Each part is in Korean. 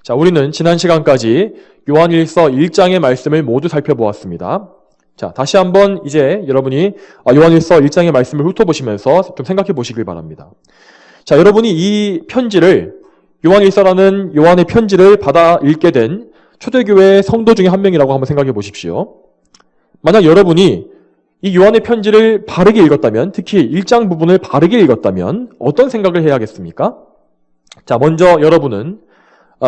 자, 우리는 지난 시간까지 요한일서 1장의 말씀을 모두 살펴보았습니다. 자, 다시 한번 이제 여러분이 요한일서 1장의 말씀을 훑어보시면서 좀 생각해 보시길 바랍니다. 자, 여러분이 이 편지를, 요한일서라는 요한의 편지를 받아 읽게 된 초대교회 성도 중에 한 명이라고 한번 생각해 보십시오. 만약 여러분이 이 요한의 편지를 바르게 읽었다면, 특히 1장 부분을 바르게 읽었다면 어떤 생각을 해야겠습니까? 자, 먼저 여러분은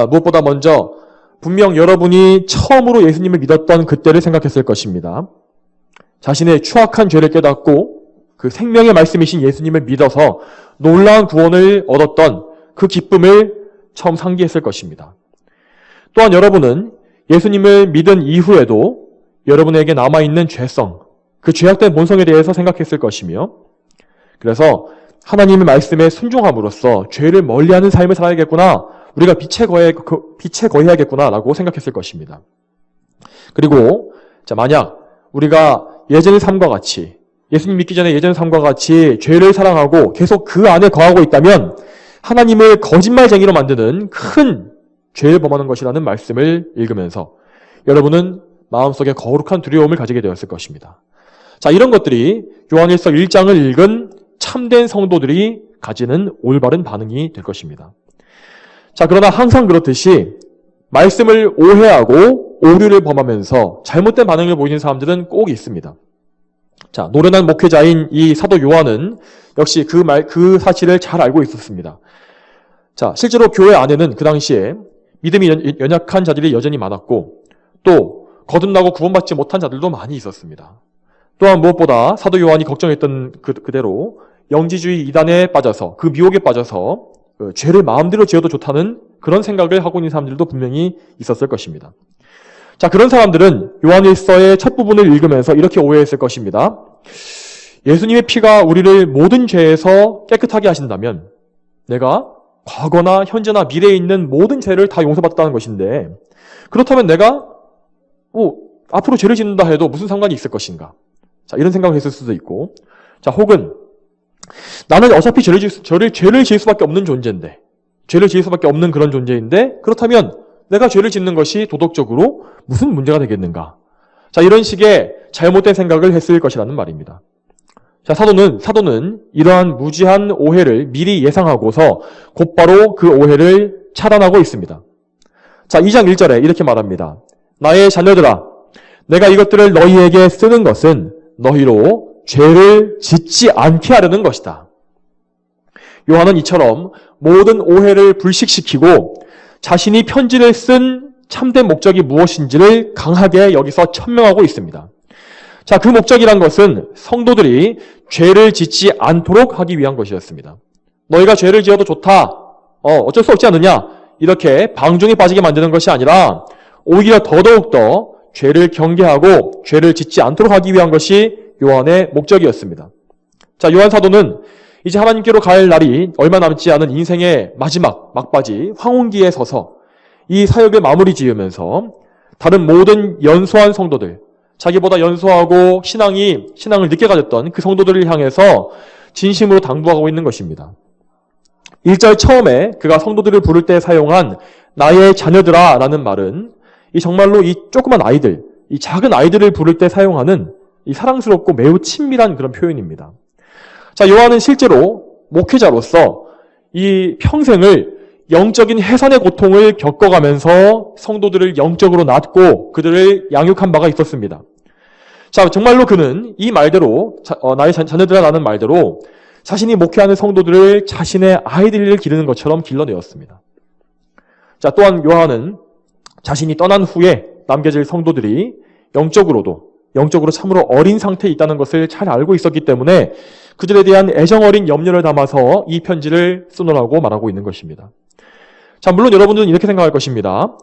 무엇보다 먼저 분명 여러분이 처음으로 예수님을 믿었던 그때를 생각했을 것입니다. 자신의 추악한 죄를 깨닫고 그 생명의 말씀이신 예수님을 믿어서 놀라운 구원을 얻었던 그 기쁨을 처음 상기했을 것입니다. 또한 여러분은 예수님을 믿은 이후에도 여러분에게 남아있는 죄성, 그 죄악된 본성에 대해서 생각했을 것이며, 그래서 하나님의 말씀에 순종함으로써 죄를 멀리하는 삶을 살아야겠구나, 우리가 빛에 거해야겠구나라고 생각했을 것입니다. 그리고 만약 우리가 예전의 삶과 같이, 예수님 믿기 전에 예전의 삶과 같이 죄를 사랑하고 계속 그 안에 거하고 있다면 하나님을 거짓말쟁이로 만드는 큰 죄를 범하는 것이라는 말씀을 읽으면서 여러분은 마음속에 거룩한 두려움을 가지게 되었을 것입니다. 자, 이런 것들이 요한일서 1장을 읽은 참된 성도들이 가지는 올바른 반응이 될 것입니다. 자, 그러나 항상 그렇듯이 말씀을 오해하고 오류를 범하면서 잘못된 반응을 보이는 사람들은 꼭 있습니다. 자, 노련한 목회자인 이 사도 요한은 역시 그 사실을 잘 알고 있었습니다. 자, 실제로 교회 안에는 그 당시에 믿음이 연약한 자들이 여전히 많았고, 또 거듭나고 구원받지 못한 자들도 많이 있었습니다. 또한 무엇보다 사도 요한이 걱정했던 그대로 영지주의 이단에 빠져서, 그 미혹에 빠져서 죄를 마음대로 지어도 좋다는 그런 생각을 하고 있는 사람들도 분명히 있었을 것입니다. 자, 그런 사람들은 요한일서의 첫 부분을 읽으면서 이렇게 오해했을 것입니다. 예수님의 피가 우리를 모든 죄에서 깨끗하게 하신다면 내가 과거나 현재나 미래에 있는 모든 죄를 다 용서받았다는 것인데, 그렇다면 내가 앞으로 죄를 짓는다 해도 무슨 상관이 있을 것인가? 자, 이런 생각을 했을 수도 있고, 자, 혹은 나는 어차피 죄를 지을 수밖에 없는 존재인데, 죄를 지을 수밖에 없는 그런 존재인데, 그렇다면 내가 죄를 짓는 것이 도덕적으로 무슨 문제가 되겠는가? 자, 이런 식의 잘못된 생각을 했을 것이라는 말입니다. 자, 사도는 이러한 무지한 오해를 미리 예상하고서 곧바로 그 오해를 차단하고 있습니다. 자, 2장 1절에 이렇게 말합니다. 나의 자녀들아, 내가 이것들을 너희에게 쓰는 것은 너희로 죄를 짓지 않게 하려는 것이다. 요한은 이처럼 모든 오해를 불식시키고 자신이 편지를 쓴 참된 목적이 무엇인지를 강하게 여기서 천명하고 있습니다. 자, 그 목적이란 것은 성도들이 죄를 짓지 않도록 하기 위한 것이었습니다. 너희가 죄를 지어도 좋다, 어쩔 수 없지 않느냐, 이렇게 방종에 빠지게 만드는 것이 아니라 오히려 더더욱더 죄를 경계하고 죄를 짓지 않도록 하기 위한 것이 요한의 목적이었습니다. 자, 요한 사도는 이제 하나님께로 갈 날이 얼마 남지 않은 인생의 마지막 막바지 황혼기에 서서 이 사역을 마무리 지으면서 다른 모든 연소한 성도들, 자기보다 연소하고 신앙을 늦게 가졌던 그 성도들을 향해서 진심으로 당부하고 있는 것입니다. 1절 처음에 그가 성도들을 부를 때 사용한 나의 자녀들아 라는 말은 이 정말로 이 조그만 아이들, 이 작은 아이들을 부를 때 사용하는 이 사랑스럽고 매우 친밀한 그런 표현입니다. 자, 요한은 실제로 목회자로서 이 평생을 영적인 해산의 고통을 겪어가면서 성도들을 영적으로 낳고 그들을 양육한 바가 있었습니다. 자, 정말로 그는 이 말대로 나의 자녀들아라는 말대로 자신이 목회하는 성도들을 자신의 아이들을 기르는 것처럼 길러내었습니다. 자, 또한 요한은 자신이 떠난 후에 남겨질 성도들이 영적으로 참으로 어린 상태에 있다는 것을 잘 알고 있었기 때문에 그들에 대한 애정어린 염려를 담아서 이 편지를 쓰노라고 말하고 있는 것입니다. 자, 물론 여러분들은 이렇게 생각할 것입니다.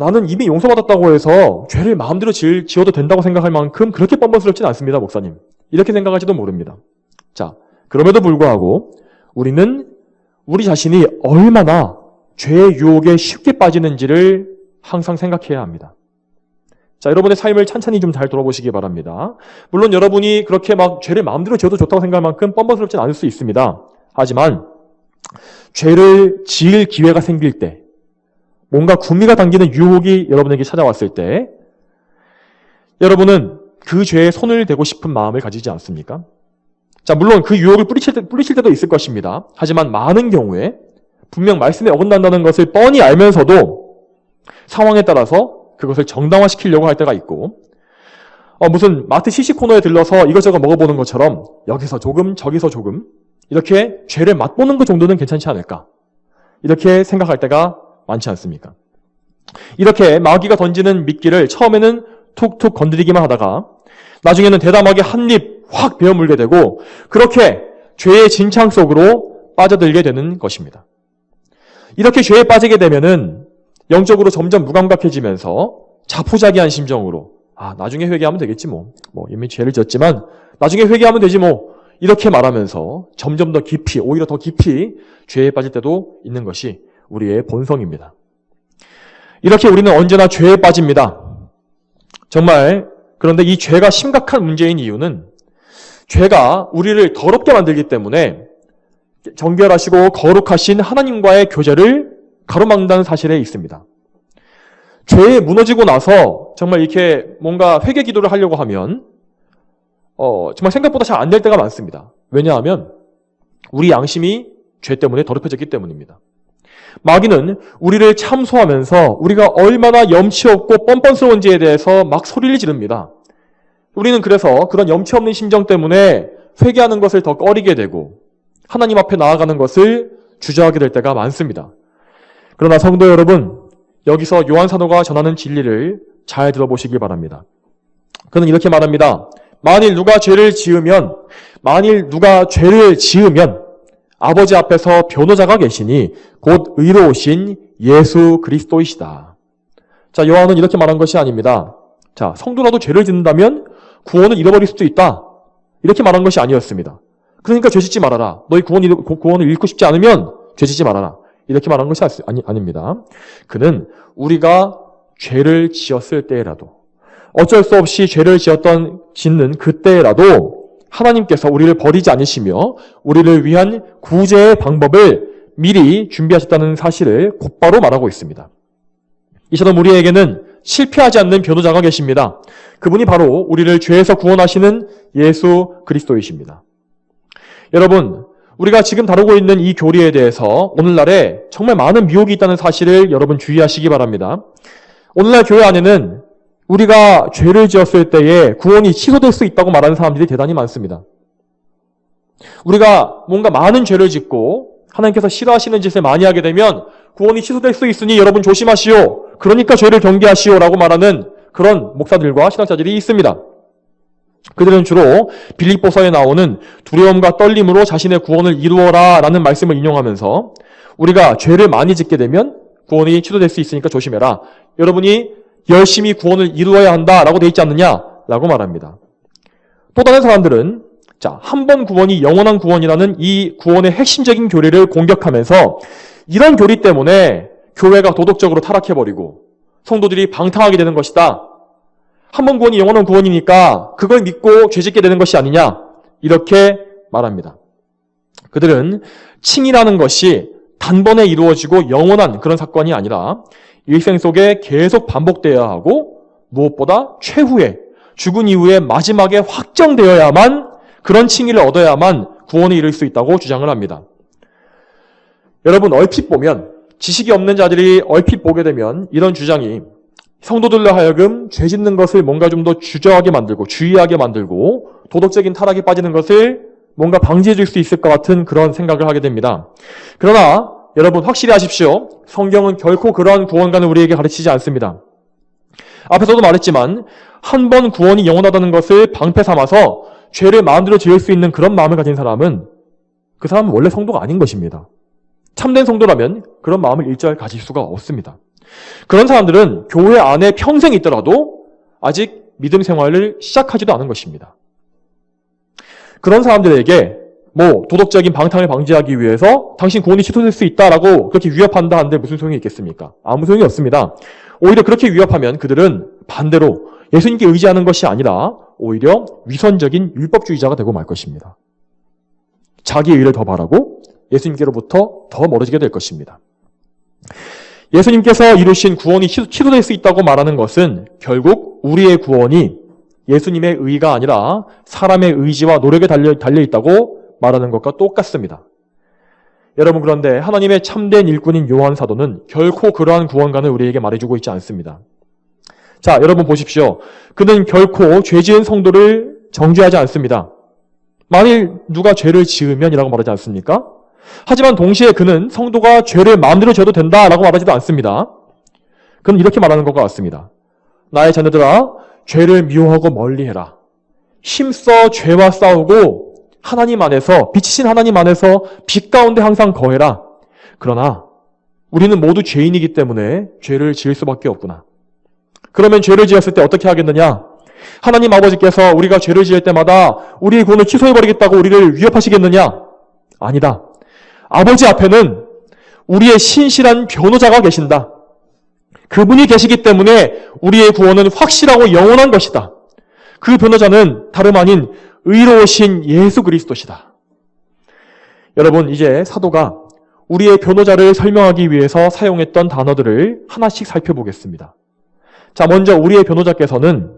나는 이미 용서받았다고 해서 죄를 마음대로 지어도 된다고 생각할 만큼 그렇게 뻔뻔스럽진 않습니다, 목사님. 이렇게 생각할지도 모릅니다. 자, 그럼에도 불구하고 우리는 우리 자신이 얼마나 죄의 유혹에 쉽게 빠지는지를 항상 생각해야 합니다. 자, 여러분의 삶을 찬찬히 좀 잘 돌아보시기 바랍니다. 물론 여러분이 그렇게 막 죄를 마음대로 지어도 좋다고 생각할 만큼 뻔뻔스럽진 않을 수 있습니다. 하지만 죄를 지을 기회가 생길 때, 뭔가 구미가 당기는 유혹이 여러분에게 찾아왔을 때 여러분은 그 죄에 손을 대고 싶은 마음을 가지지 않습니까? 자, 물론 그 유혹을 뿌리칠 때도 있을 것입니다. 하지만 많은 경우에 분명 말씀에 어긋난다는 것을 뻔히 알면서도 상황에 따라서 그것을 정당화시키려고 할 때가 있고 무슨 마트 시식 코너에 들러서 이것저것 먹어보는 것처럼 여기서 조금 저기서 조금 이렇게 죄를 맛보는 것 정도는 괜찮지 않을까 이렇게 생각할 때가 많지 않습니까? 이렇게 마귀가 던지는 미끼를 처음에는 툭툭 건드리기만 하다가 나중에는 대담하게 한 입 확 베어물게 되고 그렇게 죄의 진창 속으로 빠져들게 되는 것입니다. 이렇게 죄에 빠지게 되면은 영적으로 점점 무감각해지면서 자포자기한 심정으로 나중에 회개하면 되겠지 뭐 이미 죄를 졌지만 나중에 회개하면 되지 뭐 이렇게 말하면서 점점 더 깊이 오히려 더 깊이 죄에 빠질 때도 있는 것이 우리의 본성입니다. 이렇게 우리는 언제나 죄에 빠집니다. 정말 그런데 이 죄가 심각한 문제인 이유는 죄가 우리를 더럽게 만들기 때문에 정결하시고 거룩하신 하나님과의 교제를 가로막는다는 사실에 있습니다. 죄에 무너지고 나서 정말 이렇게 뭔가 회개 기도를 하려고 하면 정말 생각보다 잘 안 될 때가 많습니다. 왜냐하면 우리 양심이 죄 때문에 더럽혀졌기 때문입니다. 마귀는 우리를 참소하면서 우리가 얼마나 염치 없고 뻔뻔스러운지에 대해서 막 소리를 지릅니다. 우리는 그래서 그런 염치 없는 심정 때문에 회개하는 것을 더 꺼리게 되고 하나님 앞에 나아가는 것을 주저하게 될 때가 많습니다. 그러나 성도 여러분, 여기서 요한 사도가 전하는 진리를 잘 들어보시기 바랍니다. 그는 이렇게 말합니다. 만일 누가 죄를 지으면 아버지 앞에서 변호자가 계시니 곧 의로우신 예수 그리스도이시다. 자, 요한은 이렇게 말한 것이 아닙니다. 자, 성도라도 죄를 짓는다면 구원을 잃어버릴 수도 있다. 이렇게 말한 것이 아니었습니다. 그러니까 죄 짓지 말아라. 너희 구원을 잃고 싶지 않으면 죄 짓지 말아라. 이렇게 말한 것이 아닙니다. 그는 우리가 죄를 지었을 때라도 어쩔 수 없이 죄를 짓는 그때라도 하나님께서 우리를 버리지 않으시며 우리를 위한 구제의 방법을 미리 준비하셨다는 사실을 곧바로 말하고 있습니다. 이처럼 우리에게는 실패하지 않는 변호자가 계십니다. 그분이 바로 우리를 죄에서 구원하시는 예수 그리스도이십니다. 여러분, 우리가 지금 다루고 있는 이 교리에 대해서 오늘날에 정말 많은 미혹이 있다는 사실을 여러분 주의하시기 바랍니다. 오늘날 교회 안에는 우리가 죄를 지었을 때에 구원이 취소될 수 있다고 말하는 사람들이 대단히 많습니다. 우리가 뭔가 많은 죄를 짓고 하나님께서 싫어하시는 짓을 많이 하게 되면 구원이 취소될 수 있으니 여러분 조심하시오. 그러니까 죄를 경계하시오라고 말하는 그런 목사들과 신학자들이 있습니다. 그들은 주로 빌립보서에 나오는 두려움과 떨림으로 자신의 구원을 이루어라 라는 말씀을 인용하면서 우리가 죄를 많이 짓게 되면 구원이 취소될 수 있으니까 조심해라. 여러분이 열심히 구원을 이루어야 한다라고 되어 있지 않느냐라고 말합니다. 또 다른 사람들은 한 번 구원이 영원한 구원이라는 이 구원의 핵심적인 교리를 공격하면서 이런 교리 때문에 교회가 도덕적으로 타락해버리고 성도들이 방탕하게 되는 것이다. 한 번 구원이 영원한 구원이니까 그걸 믿고 죄짓게 되는 것이 아니냐 이렇게 말합니다. 그들은 칭의라는 것이 단번에 이루어지고 영원한 그런 사건이 아니라 일생 속에 계속 반복되어야 하고 무엇보다 최후에 죽은 이후에 마지막에 확정되어야만 그런 칭의를 얻어야만 구원에 이를 수 있다고 주장을 합니다. 여러분 얼핏 보면 지식이 없는 자들이 얼핏 보게 되면 이런 주장이 성도들로 하여금 죄 짓는 것을 뭔가 좀 더 주저하게 만들고 주의하게 만들고 도덕적인 타락에 빠지는 것을 뭔가 방지해 줄 수 있을 것 같은 그런 생각을 하게 됩니다. 그러나 여러분 확실히 하십시오. 성경은 결코 그러한 구원관을 우리에게 가르치지 않습니다. 앞에서도 말했지만 한 번 구원이 영원하다는 것을 방패 삼아서 죄를 마음대로 지을 수 있는 그런 마음을 가진 사람은 그 사람은 원래 성도가 아닌 것입니다. 참된 성도라면 그런 마음을 일절 가질 수가 없습니다. 그런 사람들은 교회 안에 평생 있더라도 아직 믿음 생활을 시작하지도 않은 것입니다. 그런 사람들에게 도덕적인 방탕을 방지하기 위해서 당신 구원이 취소될 수 있다라고 그렇게 위협한다 하는데 무슨 소용이 있겠습니까? 아무 소용이 없습니다. 오히려 그렇게 위협하면 그들은 반대로 예수님께 의지하는 것이 아니라 오히려 위선적인 율법주의자가 되고 말 것입니다. 자기의 의를 더 바라고 예수님께로부터 더 멀어지게 될 것입니다. 예수님께서 이루신 구원이 취소될 수 있다고 말하는 것은 결국 우리의 구원이 예수님의 의가 아니라 사람의 의지와 노력에 달려 있다고 말하는 것과 똑같습니다. 여러분, 그런데 하나님의 참된 일꾼인 요한 사도는 결코 그러한 구원관을 우리에게 말해주고 있지 않습니다. 자, 여러분 보십시오. 그는 결코 죄 지은 성도를 정죄하지 않습니다. 만일 누가 죄를 지으면이라고 말하지 않습니까? 하지만 동시에 그는 성도가 죄를 마음대로 져도 된다라고 말하지도 않습니다. 그는 이렇게 말하는 것과 같습니다. 나의 자녀들아, 죄를 미워하고 멀리해라. 힘써 죄와 싸우고 하나님 안에서, 빛이신 하나님 안에서 빛 가운데 항상 거해라. 그러나 우리는 모두 죄인이기 때문에 죄를 지을 수밖에 없구나. 그러면 죄를 지었을 때 어떻게 하겠느냐? 하나님 아버지께서 우리가 죄를 지을 때마다 우리의 구원을 취소해버리겠다고 우리를 위협하시겠느냐? 아니다. 아버지 앞에는 우리의 신실한 변호자가 계신다. 그분이 계시기 때문에 우리의 구원은 확실하고 영원한 것이다. 그 변호자는 다름 아닌 의로우신 예수 그리스도시다. 여러분, 이제 사도가 우리의 변호자를 설명하기 위해서 사용했던 단어들을 하나씩 살펴보겠습니다. 자, 먼저 우리의 변호자께서는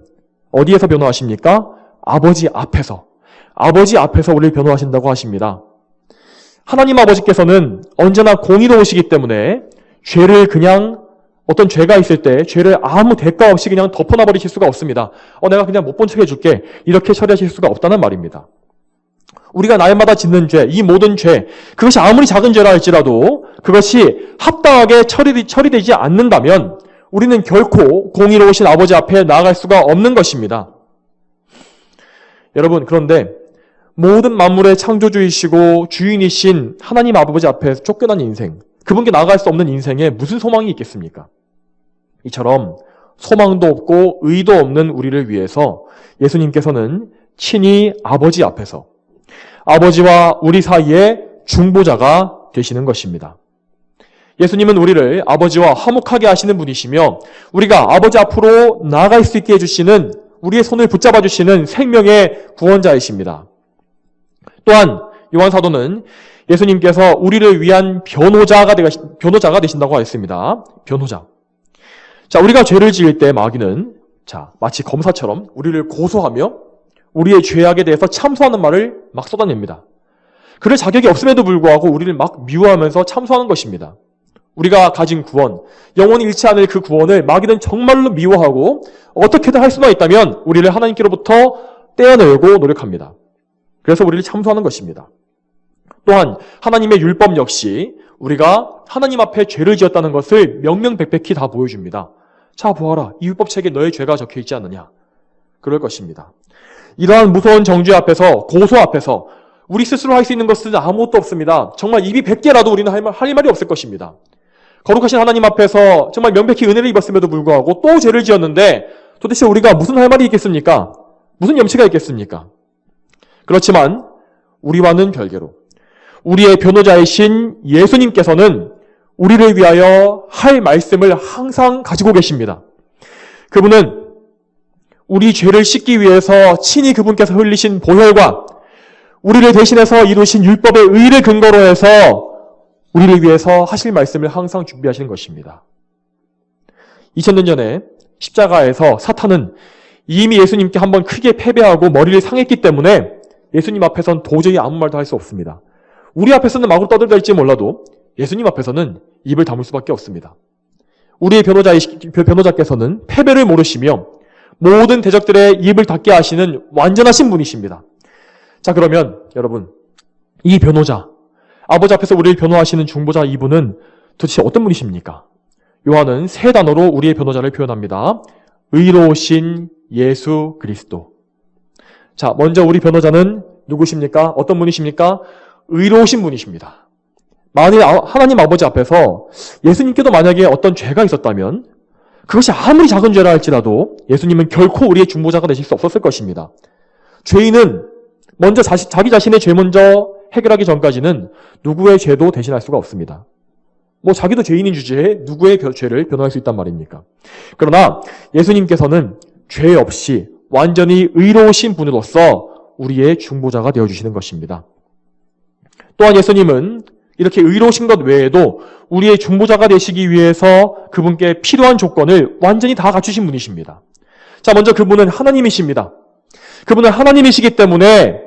어디에서 변호하십니까? 아버지 앞에서. 아버지 앞에서 우리를 변호하신다고 하십니다. 하나님 아버지께서는 언제나 공의로우시기 때문에 죄를 그냥, 어떤 죄가 있을 때 죄를 아무 대가 없이 그냥 덮어놔버리실 수가 없습니다. 내가 그냥 못 본 척 해줄게. 이렇게 처리하실 수가 없다는 말입니다. 우리가 날마다 짓는 죄, 이 모든 죄, 그것이 아무리 작은 죄라 할지라도 그것이 합당하게 처리되지 않는다면 우리는 결코 공의로우신 아버지 앞에 나아갈 수가 없는 것입니다. 여러분, 그런데 모든 만물의 창조주이시고 주인이신 하나님 아버지 앞에 쫓겨난 인생, 그분께 나아갈 수 없는 인생에 무슨 소망이 있겠습니까? 이처럼 소망도 없고 의도 없는 우리를 위해서 예수님께서는 친히 아버지 앞에서 아버지와 우리 사이에 중보자가 되시는 것입니다. 예수님은 우리를 아버지와 화목하게 하시는 분이시며 우리가 아버지 앞으로 나아갈 수 있게 해주시는, 우리의 손을 붙잡아 주시는 생명의 구원자이십니다. 또한 요한 사도는 예수님께서 우리를 위한 변호자가 되신다고 했습니다. 변호자. 자, 우리가 죄를 지을 때 마귀는 마치 검사처럼 우리를 고소하며 우리의 죄악에 대해서 참소하는 말을 막 쏟아냅니다. 그럴 자격이 없음에도 불구하고 우리를 막 미워하면서 참소하는 것입니다. 우리가 가진 구원, 영원히 잃지 않을 그 구원을 마귀는 정말로 미워하고 어떻게든 할 수만 있다면 우리를 하나님께로부터 떼어내고 노력합니다. 그래서 우리를 참소하는 것입니다. 또한 하나님의 율법 역시 우리가 하나님 앞에 죄를 지었다는 것을 명명백백히 다 보여줍니다. 자, 보아라. 이 율법책에 너의 죄가 적혀있지 않느냐. 그럴 것입니다. 이러한 무서운 정죄 앞에서, 고소 앞에서 우리 스스로 할 수 있는 것은 아무것도 없습니다. 정말 입이 100개라도 우리는 할 말이 없을 것입니다. 거룩하신 하나님 앞에서 정말 명백히 은혜를 입었음에도 불구하고 또 죄를 지었는데 도대체 우리가 무슨 할 말이 있겠습니까? 무슨 염치가 있겠습니까? 그렇지만 우리와는 별개로 우리의 변호자이신 예수님께서는 우리를 위하여 할 말씀을 항상 가지고 계십니다. 그분은 우리 죄를 씻기 위해서 친히 그분께서 흘리신 보혈과 우리를 대신해서 이루신 율법의 의를 근거로 해서 우리를 위해서 하실 말씀을 항상 준비하시는 것입니다. 2000년 전에 십자가에서 사탄은 이미 예수님께 한번 크게 패배하고 머리를 상했기 때문에 예수님 앞에서는 도저히 아무 말도 할 수 없습니다. 우리 앞에서는 마구로 떠들다할지 몰라도 예수님 앞에서는 입을 다물 수밖에 없습니다. 우리의 변호자께서는 패배를 모르시며 모든 대적들의 입을 닫게 하시는 완전하신 분이십니다. 자, 그러면 여러분, 이 변호자, 아버지 앞에서 우리를 변호하시는 중보자 이분은 도대체 어떤 분이십니까? 요한은 세 단어로 우리의 변호자를 표현합니다. 의로우신 예수 그리스도. 자, 먼저 우리 변호자는 누구십니까? 어떤 분이십니까? 의로우신 분이십니다. 만일 하나님 아버지 앞에서 예수님께도 만약에 어떤 죄가 있었다면 그것이 아무리 작은 죄라 할지라도 예수님은 결코 우리의 중보자가 되실 수 없었을 것입니다. 죄인은 먼저 자기 자신의 죄 먼저 해결하기 전까지는 누구의 죄도 대신할 수가 없습니다. 자기도 죄인인 주제에 누구의 죄를 변호할 수 있단 말입니까? 그러나 예수님께서는 죄 없이 완전히 의로우신 분으로서 우리의 중보자가 되어주시는 것입니다. 또한 예수님은 이렇게 의로우신 것 외에도 우리의 중보자가 되시기 위해서 그분께 필요한 조건을 완전히 다 갖추신 분이십니다. 자, 먼저 그분은 하나님이십니다. 그분은 하나님이시기 때문에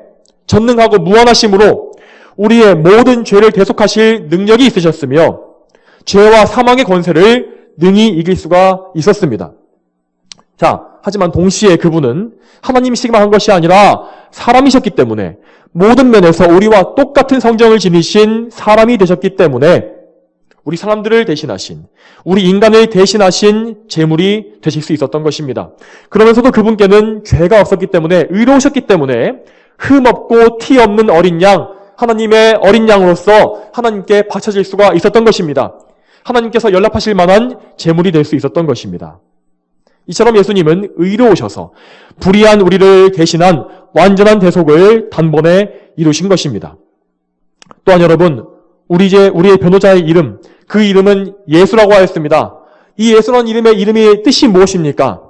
전능하고 무한하심으로 우리의 모든 죄를 대속하실 능력이 있으셨으며 죄와 사망의 권세를 능히 이길 수가 있었습니다. 자, 하지만 동시에 그분은 하나님이시기만 한 것이 아니라 사람이셨기 때문에 모든 면에서 우리와 똑같은 성정을 지니신 사람이 되셨기 때문에 우리 사람들을 대신하신, 우리 인간을 대신하신 제물이 되실 수 있었던 것입니다. 그러면서도 그분께는 죄가 없었기 때문에, 의로우셨기 때문에 흠 없고 티 없는 어린 양, 하나님의 어린 양으로서 하나님께 바쳐질 수가 있었던 것입니다. 하나님께서 연락하실 만한 제물이 될 수 있었던 것입니다. 이처럼 예수님은 의로우셔서 불의한 우리를 대신한 완전한 대속을 단번에 이루신 것입니다. 또한 여러분, 우리의 변호자의 이름, 그 이름은 예수라고 하였습니다. 이 예수라는 이름의 뜻이 무엇입니까?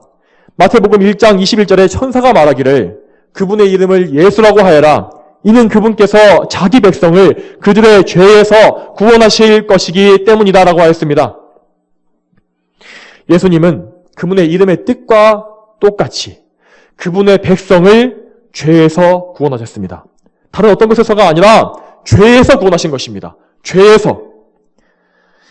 마태복음 1장 21절에 천사가 말하기를 그분의 이름을 예수라고 하여라. 이는 그분께서 자기 백성을 그들의 죄에서 구원하실 것이기 때문이다라고 하였습니다. 예수님은 그분의 이름의 뜻과 똑같이 그분의 백성을 죄에서 구원하셨습니다. 다른 어떤 것에서가 아니라 죄에서 구원하신 것입니다. 죄에서.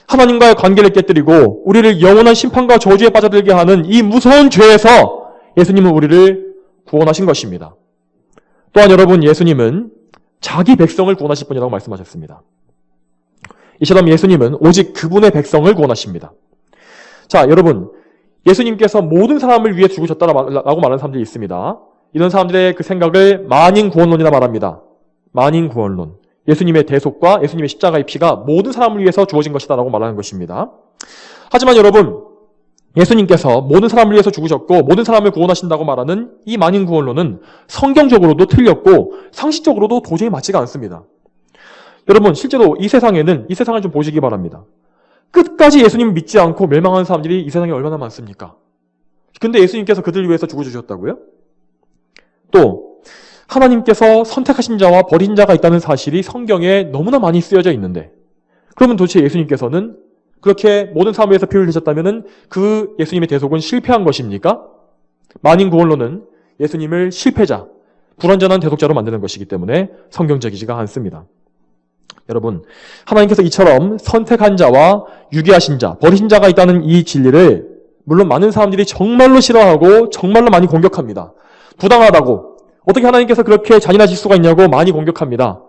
하나님과의 관계를 깨뜨리고 우리를 영원한 심판과 저주에 빠져들게 하는 이 무서운 죄에서 예수님은 우리를 구원하신 것입니다. 또한 여러분, 예수님은 자기 백성을 구원하실 분이라고 말씀하셨습니다. 이처럼 예수님은 오직 그분의 백성을 구원하십니다. 자, 여러분, 예수님께서 모든 사람을 위해 죽으셨다라고 말하는 사람들이 있습니다. 이런 사람들의 그 생각을 만인구원론이라 말합니다. 만인구원론. 예수님의 대속과 예수님의 십자가의 피가 모든 사람을 위해서 주어진 것이다라고 말하는 것입니다. 하지만 여러분, 예수님께서 모든 사람을 위해서 죽으셨고 모든 사람을 구원하신다고 말하는 이 만인구원론은 성경적으로도 틀렸고 상식적으로도 도저히 맞지가 않습니다. 여러분, 실제로 이 세상을 좀 보시기 바랍니다. 끝까지 예수님 믿지 않고 멸망하는 사람들이 이 세상에 얼마나 많습니까? 근데 예수님께서 그들을 위해서 죽어주셨다고요? 또 하나님께서 선택하신 자와 버린 자가 있다는 사실이 성경에 너무나 많이 쓰여져 있는데, 그러면 도대체 예수님께서는 그렇게 모든 사람을 위해서 피를 흘리셨다면 그 예수님의 대속은 실패한 것입니까? 만인구원론은 예수님을 실패자, 불완전한 대속자로 만드는 것이기 때문에 성경적이지가 않습니다. 여러분, 하나님께서 이처럼 선택한 자와 유기하신 자, 버리신 자가 있다는 이 진리를 물론 많은 사람들이 정말로 싫어하고 정말로 많이 공격합니다. 부당하다고, 어떻게 하나님께서 그렇게 잔인하실 수가 있냐고 많이 공격합니다.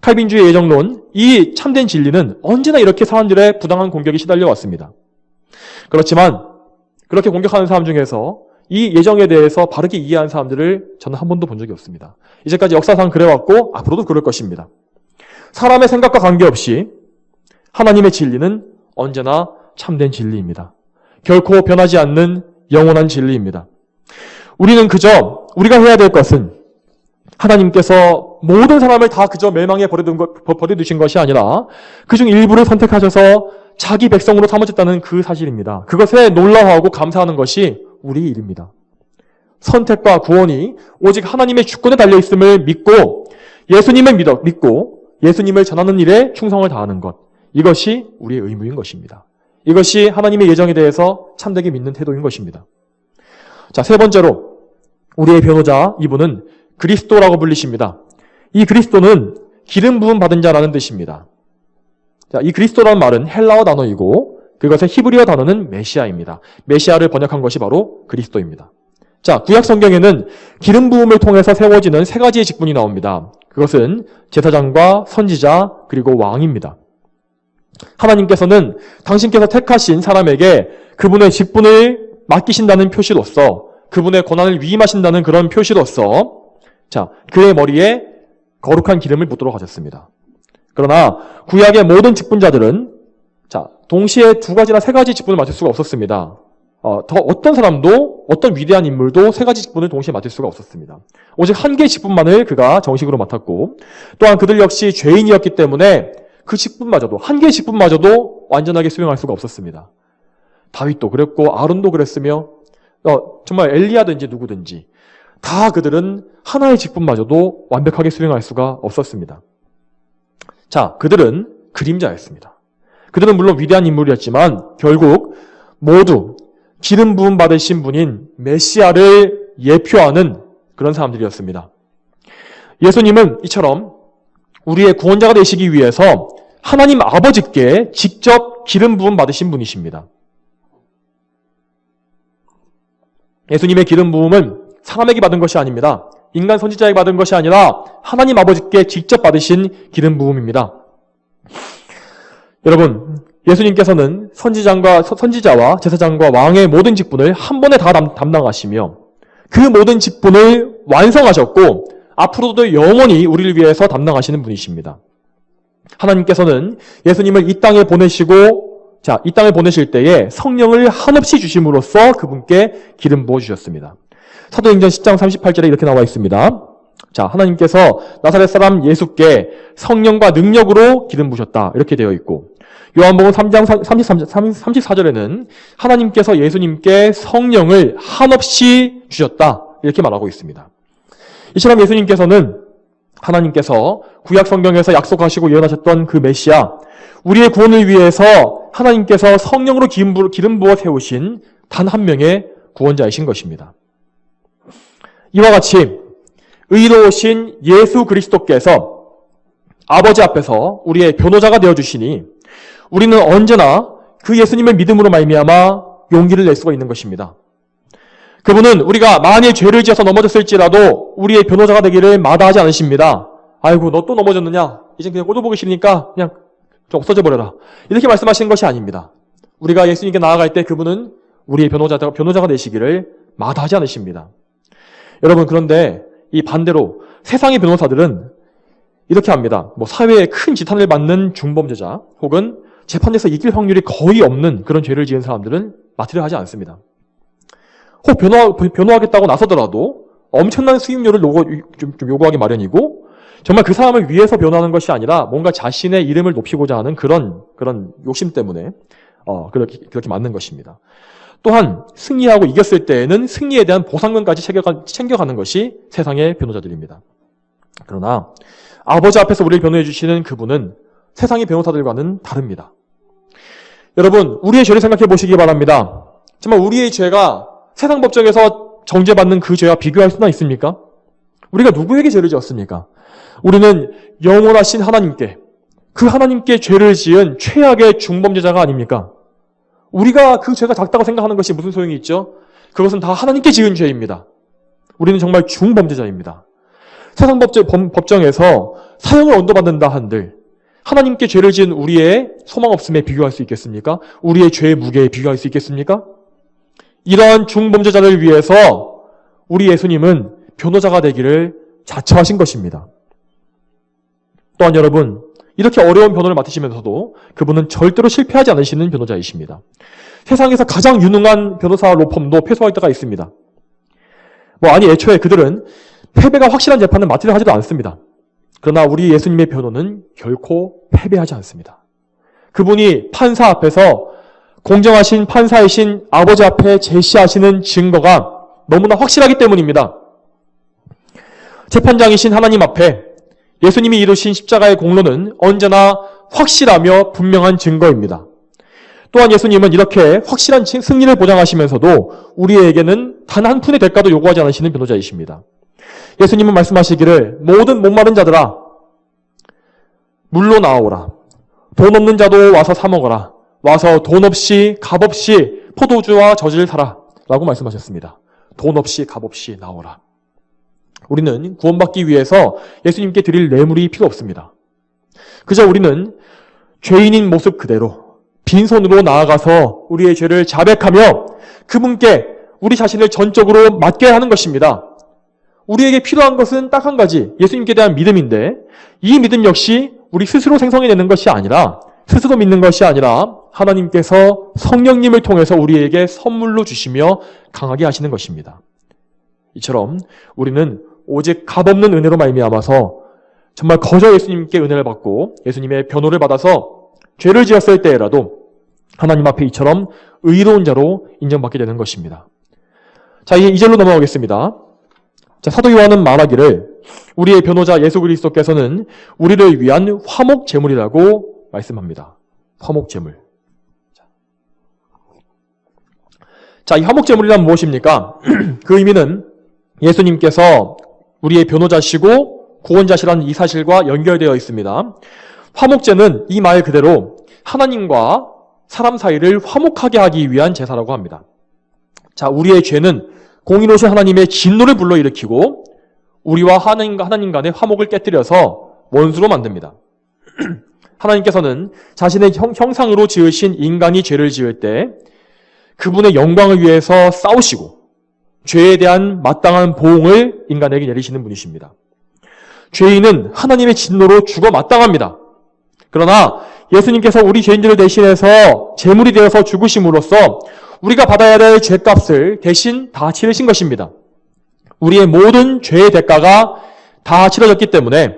칼빈주의 예정론, 이 참된 진리는 언제나 이렇게 사람들의 부당한 공격이 시달려왔습니다. 그렇지만 그렇게 공격하는 사람 중에서 이 예정에 대해서 바르게 이해한 사람들을 저는 한 번도 본 적이 없습니다. 이제까지 역사상 그래왔고 앞으로도 그럴 것입니다. 사람의 생각과 관계없이 하나님의 진리는 언제나 참된 진리입니다. 결코 변하지 않는 영원한 진리입니다. 우리는 그저 우리가 해야 될 것은 하나님께서 모든 사람을 다 그저 멸망에 버려두신 것이 아니라 그중 일부를 선택하셔서 자기 백성으로 삼으셨다는 그 사실입니다. 그것에 놀라워하고 감사하는 것이 우리 일입니다. 선택과 구원이 오직 하나님의 주권에 달려있음을 믿고 예수님을 믿고 예수님을 전하는 일에 충성을 다하는 것, 이것이 우리의 의무인 것입니다. 이것이 하나님의 예정에 대해서 참되게 믿는 태도인 것입니다. 자, 세 번째로 우리의 변호자, 이분은 그리스도라고 불리십니다. 이 그리스도는 기름 부음 받은 자라는 뜻입니다. 자, 이 그리스도라는 말은 헬라어 단어이고 그것의 히브리어 단어는 메시아입니다. 메시아를 번역한 것이 바로 그리스도입니다. 자, 구약 성경에는 기름 부음을 통해서 세워지는 세 가지의 직분이 나옵니다. 그것은 제사장과 선지자 그리고 왕입니다. 하나님께서는 당신께서 택하신 사람에게 그분의 직분을 맡기신다는 표시로서, 그분의 권한을 위임하신다는 그런 표시로서 자, 그의 머리에 거룩한 기름을 붓도록 하셨습니다. 그러나 구약의 모든 직분자들은 자, 동시에 두 가지나 세 가지 직분을 맡을 수가 없었습니다. 어떤 사람도, 어떤 위대한 인물도 세 가지 직분을 동시에 맡을 수가 없었습니다. 오직 한 개의 직분만을 그가 정식으로 맡았고, 또한 그들 역시 죄인이었기 때문에 그 직분마저도, 한 개의 직분마저도 완전하게 수행할 수가 없었습니다. 다윗도 그랬고 아론도 그랬으며 정말 엘리야든지 누구든지 다 그들은 하나의 직분마저도 완벽하게 수행할 수가 없었습니다. 자, 그들은 그림자였습니다. 그들은 물론 위대한 인물이었지만 결국 모두 기름 부음 받으신 분인 메시아를 예표하는 그런 사람들이었습니다. 예수님은 이처럼 우리의 구원자가 되시기 위해서 하나님 아버지께 직접 기름 부음 받으신 분이십니다. 예수님의 기름 부음은 사람에게 받은 것이 아닙니다. 인간 선지자에게 받은 것이 아니라 하나님 아버지께 직접 받으신 기름 부음입니다. 여러분, 예수님께서는 선지자와 제사장과 왕의 모든 직분을 한 번에 다 담당하시며 그 모든 직분을 완성하셨고 앞으로도 영원히 우리를 위해서 담당하시는 분이십니다. 하나님께서는 예수님을 이 땅에 보내시고 이 땅에 보내실 때에 성령을 한없이 주심으로써 그분께 기름 부어주셨습니다. 사도행전 10장 38절에 이렇게 나와 있습니다. 하나님께서 나사렛 사람 예수께 성령과 능력으로 기름 부으셨다. 이렇게 되어 있고 요한복음 3장 34절에는 하나님께서 예수님께 성령을 한없이 주셨다. 이렇게 말하고 있습니다. 이처럼 예수님께서는 하나님께서 구약 성경에서 약속하시고 예언하셨던 그 메시아, 우리의 구원을 위해서 하나님께서 성령으로 기름 부어 세우신 단 한 명의 구원자이신 것입니다. 이와 같이 의로우신 예수 그리스도께서 아버지 앞에서 우리의 변호자가 되어주시니 우리는 언제나 그 예수님의 믿음으로 말미암아 용기를 낼 수가 있는 것입니다. 그분은 우리가 만일 죄를 지어서 넘어졌을지라도 우리의 변호자가 되기를 마다하지 않으십니다. 아이고 너 또 넘어졌느냐? 이제 그냥 꼴도 보기 싫으니까 그냥 좀 없어져 버려라. 이렇게 말씀하시는 것이 아닙니다. 우리가 예수님께 나아갈 때 그분은 우리의 변호자가 되시기를 마다하지 않으십니다. 여러분, 그런데 이 반대로 세상의 변호사들은 이렇게 합니다. 사회에 큰 지탄을 받는 중범죄자 혹은 재판에서 이길 확률이 거의 없는 그런 죄를 지은 사람들은 맡으려 하지 않습니다. 혹 변호하겠다고 나서더라도 엄청난 수임료를 좀 요구하기 마련이고 정말 그 사람을 위해서 변호하는 것이 아니라 뭔가 자신의 이름을 높이고자 하는 그런 욕심 때문에 그렇게 맞는 것입니다. 또한 승리하고 이겼을 때에는 승리에 대한 보상금까지 챙겨가는 것이 세상의 변호자들입니다. 그러나 아버지 앞에서 우리를 변호해 주시는 그분은 세상의 변호사들과는 다릅니다. 여러분, 우리의 죄를 생각해 보시기 바랍니다. 정말 우리의 죄가 세상 법정에서 정죄받는 그 죄와 비교할 수나 있습니까? 우리가 누구에게 죄를 지었습니까? 우리는 영원하신 하나님께, 그 하나님께 죄를 지은 최악의 중범죄자가 아닙니까? 우리가 그 죄가 작다고 생각하는 것이 무슨 소용이 있죠? 그것은 다 하나님께 지은 죄입니다. 우리는 정말 중범죄자입니다. 세상 법정에서 사형을 언도받는다 한들 하나님께 죄를 지은 우리의 소망 없음에 비교할 수 있겠습니까? 우리의 죄의 무게에 비교할 수 있겠습니까? 이러한 중범죄자를 위해서 우리 예수님은 변호자가 되기를 자처하신 것입니다. 또한 여러분, 이렇게 어려운 변호를 맡으시면서도 그분은 절대로 실패하지 않으시는 변호자이십니다. 세상에서 가장 유능한 변호사 로펌도 패소할 때가 있습니다. 애초에 그들은 패배가 확실한 재판을 맡으려 하지도 않습니다. 그러나 우리 예수님의 변호는 결코 패배하지 않습니다. 그분이 판사 앞에서 공정하신 판사이신 아버지 앞에 제시하시는 증거가 너무나 확실하기 때문입니다. 재판장이신 하나님 앞에 예수님이 이루신 십자가의 공로는 언제나 확실하며 분명한 증거입니다. 또한 예수님은 이렇게 확실한 승리를 보장하시면서도 우리에게는 단 한 푼의 대가도 요구하지 않으시는 변호자이십니다. 예수님은 말씀하시기를 모든 목마른 자들아 물로 나오라. 돈 없는 자도 와서 사 먹어라. 와서 돈 없이 값 없이 포도주와 젖을 사라 라고 말씀하셨습니다. 돈 없이 값 없이 나오라. 우리는 구원받기 위해서 예수님께 드릴 뇌물이 필요 없습니다. 그저 우리는 죄인인 모습 그대로 빈손으로 나아가서 우리의 죄를 자백하며 그분께 우리 자신을 전적으로 맡게 하는 것입니다. 우리에게 필요한 것은 딱 한 가지, 예수님께 대한 믿음인데 이 믿음 역시 우리 스스로 생성해내는 것이 아니라 스스로 믿는 것이 아니라 하나님께서 성령님을 통해서 우리에게 선물로 주시며 강하게 하시는 것입니다. 이처럼 우리는 오직 값없는 은혜로 말미암아서 정말 거저 예수님께 은혜를 받고 예수님의 변호를 받아서 죄를 지었을 때라도 하나님 앞에 이처럼 의로운 자로 인정받게 되는 것입니다. 자, 이제 2절로 넘어가겠습니다. 자, 사도 요한은 말하기를 우리의 변호자 예수 그리스도께서는 우리를 위한 화목 제물이라고 말씀합니다. 화목제물. 자, 이 화목제물이란 무엇입니까? 그 의미는 예수님께서 우리의 변호자시고 구원자시라는 이 사실과 연결되어 있습니다. 화목제는 이 말 그대로 하나님과 사람 사이를 화목하게 하기 위한 제사라고 합니다. 자, 우리의 죄는 공의로우신 하나님의 진노를 불러일으키고 우리와 하나님 간의 화목을 깨뜨려서 원수로 만듭니다. 하나님께서는 자신의 형상으로 지으신 인간이 죄를 지을 때 그분의 영광을 위해서 싸우시고 죄에 대한 마땅한 보응을 인간에게 내리시는 분이십니다. 죄인은 하나님의 진노로 죽어 마땅합니다. 그러나 예수님께서 우리 죄인들을 대신해서 제물이 되어서 죽으심으로써 우리가 받아야 될 죄값을 대신 다 치르신 것입니다. 우리의 모든 죄의 대가가 다 치러졌기 때문에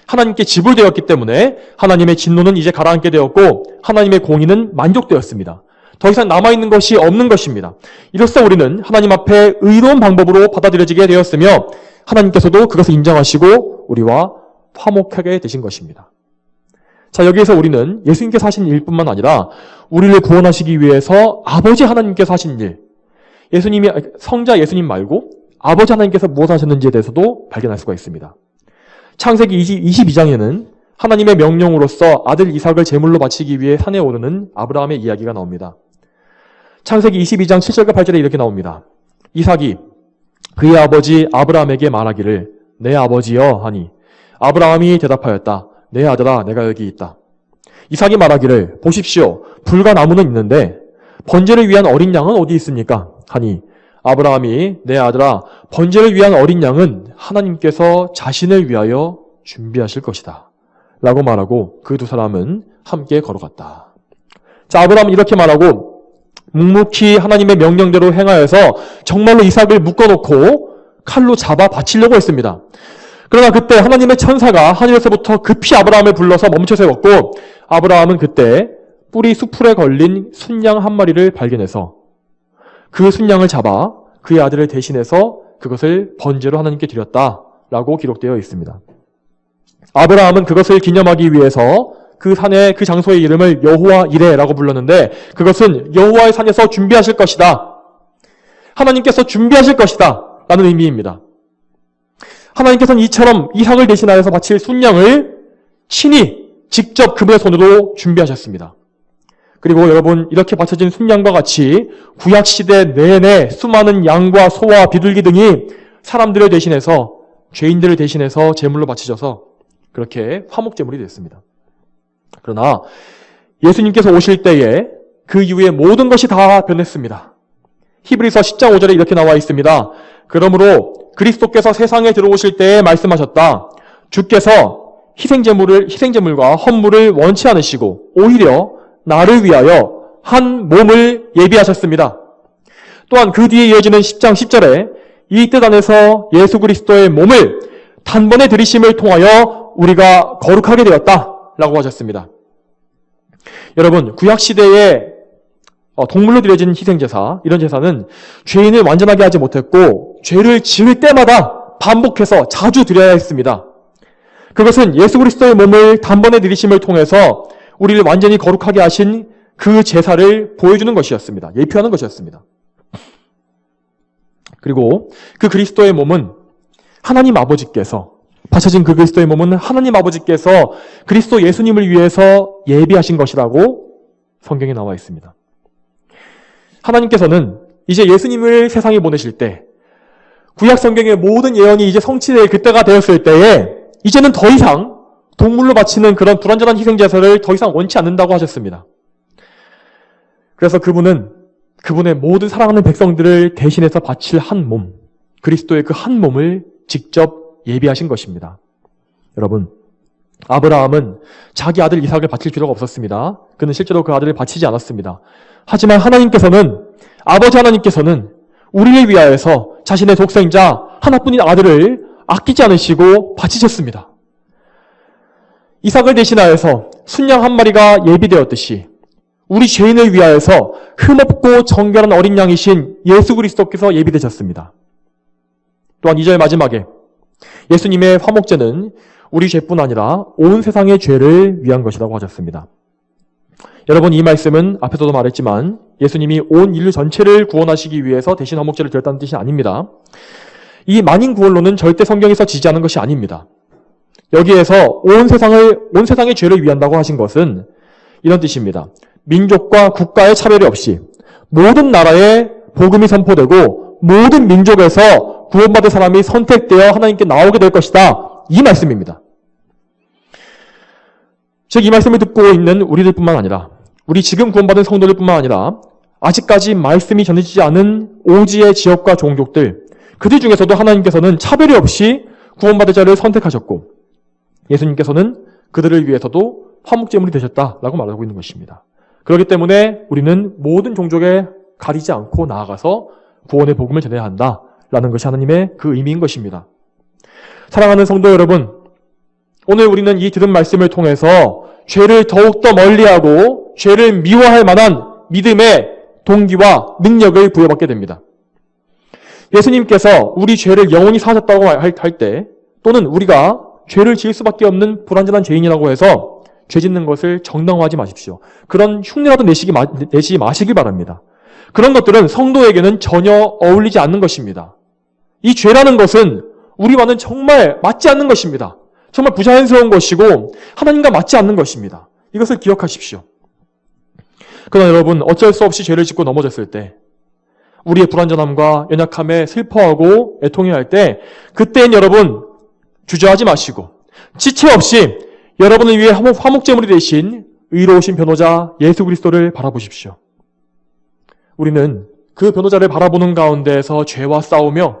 하나님께 지불되었기 때문에 하나님의 진노는 이제 가라앉게 되었고 하나님의 공의는 만족되었습니다. 더 이상 남아있는 것이 없는 것입니다. 이로써 우리는 하나님 앞에 의로운 방법으로 받아들여지게 되었으며 하나님께서도 그것을 인정하시고 우리와 화목하게 되신 것입니다. 자, 여기에서 우리는 예수님께서 하신 일뿐만 아니라 우리를 구원하시기 위해서 아버지 하나님께서 하신 일, 성자 예수님 말고 아버지 하나님께서 무엇 하셨는지에 대해서도 발견할 수가 있습니다. 창세기 22장에는 하나님의 명령으로서 아들 이삭을 제물로 바치기 위해 산에 오르는 아브라함의 이야기가 나옵니다. 창세기 22장 7절과 8절에 이렇게 나옵니다. 이삭이 그의 아버지 아브라함에게 말하기를 내 아버지여 하니 아브라함이 대답하였다. 내 아들아 내가 여기 있다. 이삭이 말하기를 보십시오. 불과 나무는 있는데 번제를 위한 어린 양은 어디 있습니까? 하니 아브라함이 내 아들아 번제를 위한 어린 양은 하나님께서 자신을 위하여 준비하실 것이다 라고 말하고 그 두 사람은 함께 걸어갔다. 자, 아브라함은 이렇게 말하고 묵묵히 하나님의 명령대로 행하여서 정말로 이삭을 묶어놓고 칼로 잡아 바치려고 했습니다. 그러나 그때 하나님의 천사가 하늘에서부터 급히 아브라함을 불러서 멈춰 세웠고 아브라함은 그때 뿌리 수풀에 걸린 순양 한 마리를 발견해서 그 순양을 잡아 그의 아들을 대신해서 그것을 번제로 하나님께 드렸다라고 기록되어 있습니다. 아브라함은 그것을 기념하기 위해서 그 산의 그 장소의 이름을 여호와 이레라고 불렀는데 그것은 여호와의 산에서 준비하실 것이다. 하나님께서 준비하실 것이다 라는 의미입니다. 하나님께서는 이처럼 이삭을 대신하여서 바칠 순양을 친히 직접 그분의 손으로 준비하셨습니다. 그리고 여러분 이렇게 바쳐진 순양과 같이 구약시대 내내 수많은 양과 소와 비둘기 등이 사람들을 대신해서 죄인들을 대신해서 제물로 바치셔서 그렇게 화목제물이 됐습니다. 그러나 예수님께서 오실 때에 그 이후에 모든 것이 다 변했습니다. 히브리서 10장 5절에 이렇게 나와 있습니다. 그러므로 그리스도께서 세상에 들어오실 때에 말씀하셨다. 주께서 희생제물과 헌물을 원치 않으시고 오히려 나를 위하여 한 몸을 예비하셨습니다. 또한 그 뒤에 이어지는 10장 10절에 이 뜻 안에서 예수 그리스도의 몸을 단번에 들이심을 통하여 우리가 거룩하게 되었다라고 하셨습니다. 여러분, 구약시대에 동물로 드려진 희생제사, 이런 제사는 죄인을 완전하게 하지 못했고 죄를 지을 때마다 반복해서 자주 드려야 했습니다. 그것은 예수 그리스도의 몸을 단번에 들이심을 통해서 우리를 완전히 거룩하게 하신 그 제사를 보여주는 것이었습니다. 예표하는 것이었습니다. 그리고 그 그리스도의 몸은 하나님 아버지께서 바쳐진 그 그리스도의 몸은 하나님 아버지께서 그리스도 예수님을 위해서 예비하신 것이라고 성경에 나와 있습니다. 하나님께서는 이제 예수님을 세상에 보내실 때 구약 성경의 모든 예언이 이제 성취될 그때가 되었을 때에 이제는 더 이상 동물로 바치는 그런 불완전한 희생제사를 더 이상 원치 않는다고 하셨습니다. 그래서 그분은 그분의 모든 사랑하는 백성들을 대신해서 바칠 한 몸, 그리스도의 그 한 몸을 직접 예비하신 것입니다. 여러분, 아브라함은 자기 아들 이삭을 바칠 필요가 없었습니다. 그는 실제로 그 아들을 바치지 않았습니다. 하지만 아버지 하나님께서는 우리를 위하여서 자신의 독생자 하나뿐인 아들을 아끼지 않으시고 바치셨습니다. 이삭을 대신하여서 순양 한 마리가 예비되었듯이 우리 죄인을 위하여서 흠없고 정결한 어린 양이신 예수 그리스도께서 예비되셨습니다. 또한 2절 마지막에 예수님의 화목제는 우리 죄뿐 아니라 온 세상의 죄를 위한 것이라고 하셨습니다. 여러분, 이 말씀은 앞에서도 말했지만 예수님이 온 인류 전체를 구원하시기 위해서 대신 화목제를 드렸다는 뜻이 아닙니다. 이 만인 구원론은 절대 성경에서 지지하는 것이 아닙니다. 여기에서 온 세상의 죄를 위한다고 하신 것은 이런 뜻입니다. 민족과 국가의 차별이 없이 모든 나라에 복음이 선포되고 모든 민족에서 구원받을 사람이 선택되어 하나님께 나오게 될 것이다. 이 말씀입니다. 즉, 이 말씀을 듣고 있는 우리들뿐만 아니라 우리 지금 구원받은 성도들뿐만 아니라 아직까지 말씀이 전해지지 않은 오지의 지역과 종족들, 그들 중에서도 하나님께서는 차별이 없이 구원받을 자를 선택하셨고 예수님께서는 그들을 위해서도 화목제물이 되셨다라고 말하고 있는 것입니다. 그렇기 때문에 우리는 모든 종족에 가리지 않고 나아가서 구원의 복음을 전해야 한다라는 것이 하나님의 그 의미인 것입니다. 사랑하는 성도 여러분, 오늘 우리는 이 들은 말씀을 통해서 죄를 더욱더 멀리하고 죄를 미워할 만한 믿음의 동기와 능력을 부여받게 됩니다. 예수님께서 우리 죄를 영원히 사하셨다고 할 때, 또는 우리가 죄를 지을 수밖에 없는 불완전한 죄인이라고 해서 죄 짓는 것을 정당화하지 마십시오. 그런 흉내라도 내시지 마시길 바랍니다. 그런 것들은 성도에게는 전혀 어울리지 않는 것입니다. 이 죄라는 것은 우리와는 정말 맞지 않는 것입니다. 정말 부자연스러운 것이고 하나님과 맞지 않는 것입니다. 이것을 기억하십시오. 그러나 여러분, 어쩔 수 없이 죄를 짓고 넘어졌을 때, 우리의 불완전함과 연약함에 슬퍼하고 애통해할 때, 그때는 여러분 주저하지 마시고 지체 없이 여러분을 위해 화목제물이 되신 의로우신 변호자 예수 그리스도를 바라보십시오. 우리는 그 변호자를 바라보는 가운데에서 죄와 싸우며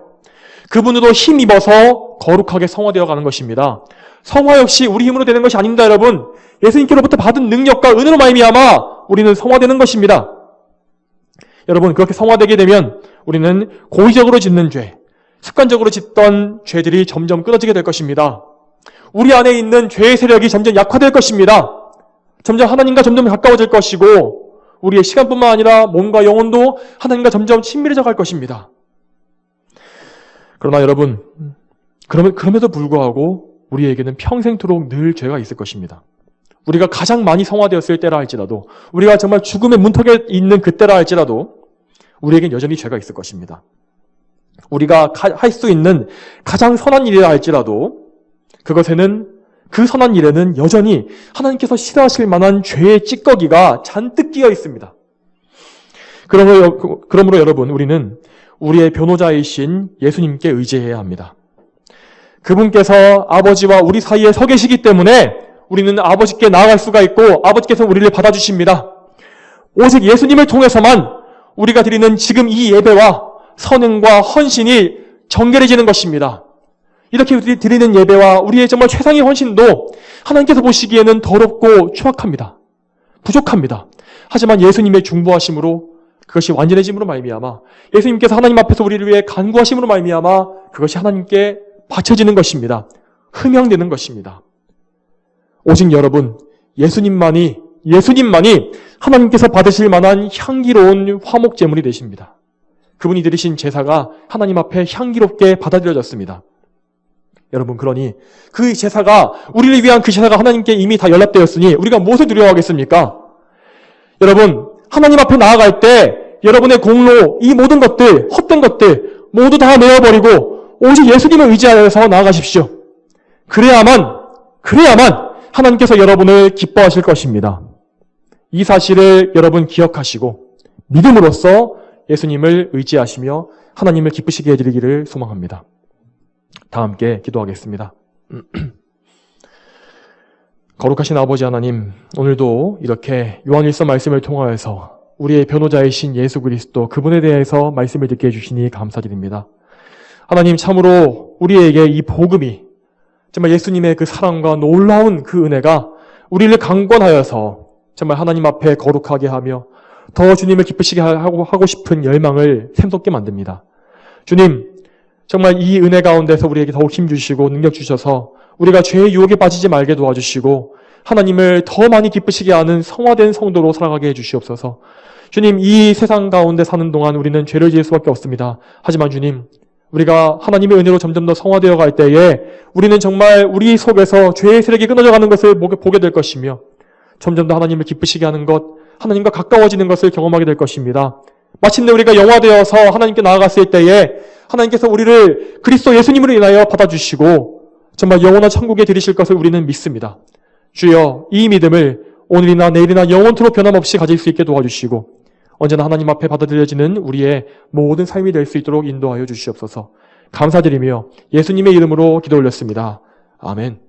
그분으로 힘입어서 거룩하게 성화되어 가는 것입니다. 성화 역시 우리 힘으로 되는 것이 아닙니다, 여러분. 예수님께로부터 받은 능력과 은혜로 말미암아 우리는 성화되는 것입니다. 여러분, 그렇게 성화되게 되면 우리는 고의적으로 짓는 죄, 습관적으로 짓던 죄들이 점점 끊어지게 될 것입니다. 우리 안에 있는 죄의 세력이 점점 약화될 것입니다. 점점 하나님과 점점 가까워질 것이고 우리의 시간뿐만 아니라 몸과 영혼도 하나님과 점점 친밀해져 갈 것입니다. 그러나 여러분, 그럼에도 불구하고 우리에게는 평생토록 늘 죄가 있을 것입니다. 우리가 가장 많이 성화되었을 때라 할지라도, 우리가 정말 죽음의 문턱에 있는 그때라 할지라도 우리에겐 여전히 죄가 있을 것입니다. 우리가 할 수 있는 가장 선한 일이라 할지라도 그것에는, 그 선한 일에는 여전히 하나님께서 싫어하실 만한 죄의 찌꺼기가 잔뜩 끼어 있습니다. 그러므로 여러분, 우리는 우리의 변호자이신 예수님께 의지해야 합니다. 그분께서 아버지와 우리 사이에 서 계시기 때문에 우리는 아버지께 나아갈 수가 있고 아버지께서 우리를 받아주십니다. 오직 예수님을 통해서만 우리가 드리는 지금 이 예배와 선행과 헌신이 정결해지는 것입니다. 이렇게 드리는 예배와 우리의 정말 최상의 헌신도 하나님께서 보시기에는 더럽고 추악합니다. 부족합니다. 하지만 예수님의 중보하심으로 그것이 완전해짐으로 말미암아, 예수님께서 하나님 앞에서 우리를 위해 간구하심으로 말미암아 그것이 하나님께 바쳐지는 것입니다. 흠양되는 것입니다. 오직 여러분, 예수님만이 하나님께서 받으실 만한 향기로운 화목제물이 되십니다. 그분이 드리신 제사가 하나님 앞에 향기롭게 받아들여졌습니다. 여러분, 그러니 그 제사가, 우리를 위한 그 제사가 하나님께 이미 다 연락되었으니 우리가 무엇을 두려워하겠습니까? 여러분, 하나님 앞에 나아갈 때 여러분의 공로, 이 모든 것들, 헛된 것들 모두 다 내어버리고 오직 예수님을 의지하여서 나아가십시오. 그래야만 하나님께서 여러분을 기뻐하실 것입니다. 이 사실을 여러분 기억하시고 믿음으로써 예수님을 의지하시며 하나님을 기쁘시게 해드리기를 소망합니다. 다 함께 기도하겠습니다. 거룩하신 아버지 하나님, 오늘도 이렇게 요한일서 말씀을 통하여서 우리의 변호자이신 예수 그리스도, 그분에 대해서 말씀을 듣게 해주시니 감사드립니다. 하나님, 참으로 우리에게 이 복음이, 정말 예수님의 그 사랑과 놀라운 그 은혜가 우리를 강권하여서 정말 하나님 앞에 거룩하게 하며 더 주님을 기쁘시게 하고 싶은 열망을 샘솟게 만듭니다. 주님, 정말 이 은혜 가운데서 우리에게 더욱 힘 주시고 능력 주셔서 우리가 죄의 유혹에 빠지지 말게 도와주시고 하나님을 더 많이 기쁘시게 하는 성화된 성도로 살아가게 해주시옵소서. 주님, 이 세상 가운데 사는 동안 우리는 죄를 지을 수밖에 없습니다. 하지만 주님, 우리가 하나님의 은혜로 점점 더 성화되어 갈 때에 우리는 정말 우리 속에서 죄의 세력이 끊어져 가는 것을 보게 될 것이며 점점 더 하나님을 기쁘시게 하는 것, 하나님과 가까워지는 것을 경험하게 될 것입니다. 마침내 우리가 영화되어서 하나님께 나아갔을 때에 하나님께서 우리를 그리스도 예수님으로 인하여 받아주시고 정말 영원한 천국에 들이실 것을 우리는 믿습니다. 주여, 이 믿음을 오늘이나 내일이나 영원토록 변함없이 가질 수 있게 도와주시고 언제나 하나님 앞에 받아들여지는 우리의 모든 삶이 될 수 있도록 인도하여 주시옵소서. 감사드리며 예수님의 이름으로 기도 올렸습니다. 아멘.